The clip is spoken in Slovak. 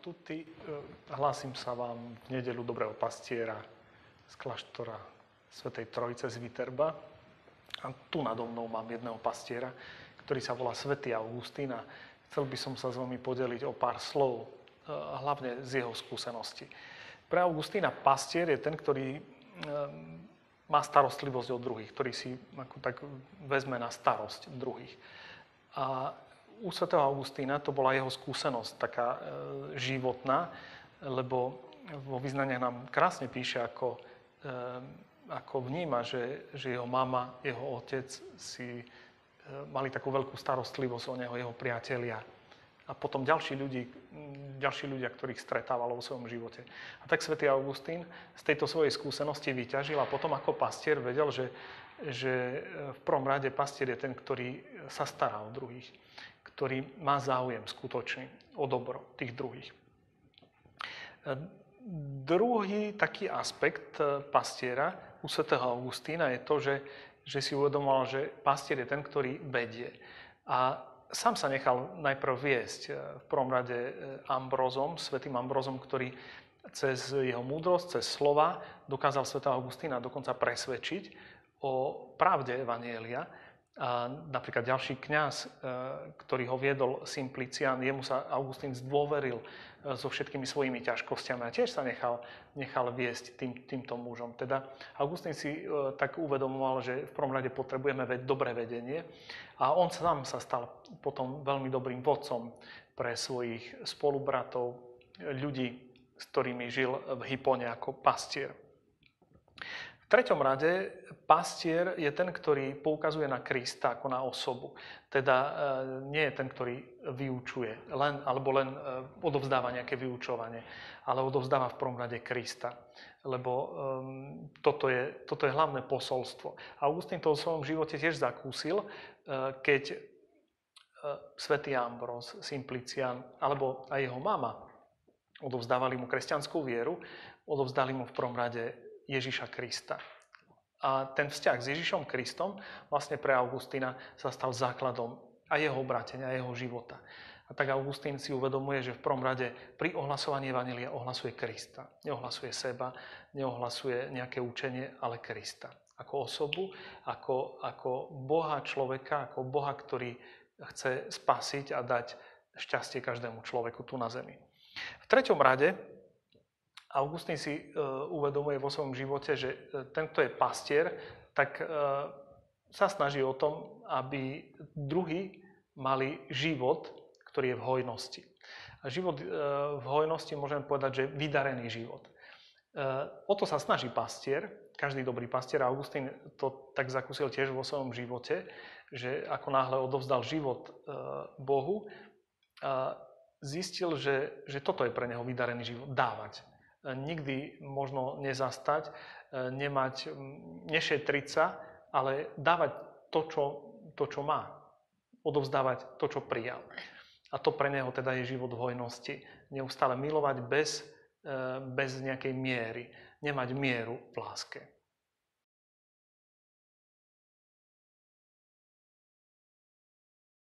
tutti, hlásim sa vám v nedeľu dobrého pastiera z kláštora Svätej Trojice z Viterba. A tu nado mnou mám jedného pastiera, ktorý sa volá Svätý Augustín a chcel by som sa s vami podeliť o pár slov, hlavne z jeho skúsenosti. Pre Augustína pastier je ten, ktorý má starostlivosť o druhých, ktorý si ako tak vezme na starosť druhých. A u svätého Augustína to bola jeho skúsenosť taká životná, lebo vo vyznaniach nám krásne píše, ako vníma, že jeho mama, jeho otec si mali takú veľkú starostlivosť o neho, jeho priatelia. A potom ďalší ľudia, ktorých stretával vo svojom živote. A tak svätý Augustín z tejto svojej skúsenosti vyťažil a potom ako pastier vedel, že v prvom rade pastier je ten, ktorý sa stará o druhých, ktorý má záujem skutočný o dobro tých druhých. Druhý taký aspekt pastiera u svätého Augustína je to, že si uvedomoval, že pastier je ten, ktorý vedie. A sám sa nechal najprv viesť v prvom rade Ambrozom, svätým Ambrozom, ktorý cez jeho múdrosť, cez slova dokázal svätého Augustína dokonca presvedčiť o pravde evanjelia. A napríklad ďalší kňaz, ktorý ho viedol, Simplicián, jemu sa Augustín zdôveril so všetkými svojimi ťažkosťami a tiež sa nechal viesť týmto mužom. Teda Augustín si tak uvedomoval, že v prvom rade potrebujeme dobré vedenie a on sám sa stal potom veľmi dobrým vodcom pre svojich spolubratov, ľudí, s ktorými žil v Hippone ako pastier. V treťom rade pastier je ten, ktorý poukazuje na Krista ako na osobu. Teda nie je ten, ktorý vyučuje, alebo len odovzdáva nejaké vyučovanie, ale odovzdáva v prvom rade Krista. Lebo toto je hlavné posolstvo. Augustín to vo svojom živote tiež zakúsil, keď svätý Ambroz, Simplicián, alebo aj jeho mama odovzdávali mu kresťanskú vieru, odovzdali mu v prvom rade Ježiša Krista. A ten vzťah s Ježišom Kristom vlastne pre Augustína sa stal základom aj jeho obrátenia, aj jeho života. A tak Augustín si uvedomuje, že v prvom rade pri ohlasovaní evanjelia ohlasuje Krista. Neohlasuje seba, neohlasuje nejaké učenie, ale Krista. Ako osobu, ako Boha človeka, ako Boha, ktorý chce spasiť a dať šťastie každému človeku tu na zemi. V treťom rade Augustín si uvedomuje vo svojom živote, že ten, kto je pastier, tak sa snaží o tom, aby druhí mali život, ktorý je v hojnosti. A život v hojnosti môžeme povedať, že vydarený život. O to sa snaží pastier, každý dobrý pastier. Augustín to tak zakúsil tiež vo svojom živote, že ako náhle odovzdal život Bohu, zistil, že toto je pre neho vydarený život, dávať. Nikdy možno nezastať, nešetriť sa, ale dávať to, čo má. Odovzdávať to, čo prijal. A to pre neho teda je život v hojnosti. Neustále milovať bez nejakej miery. Nemať mieru v láske.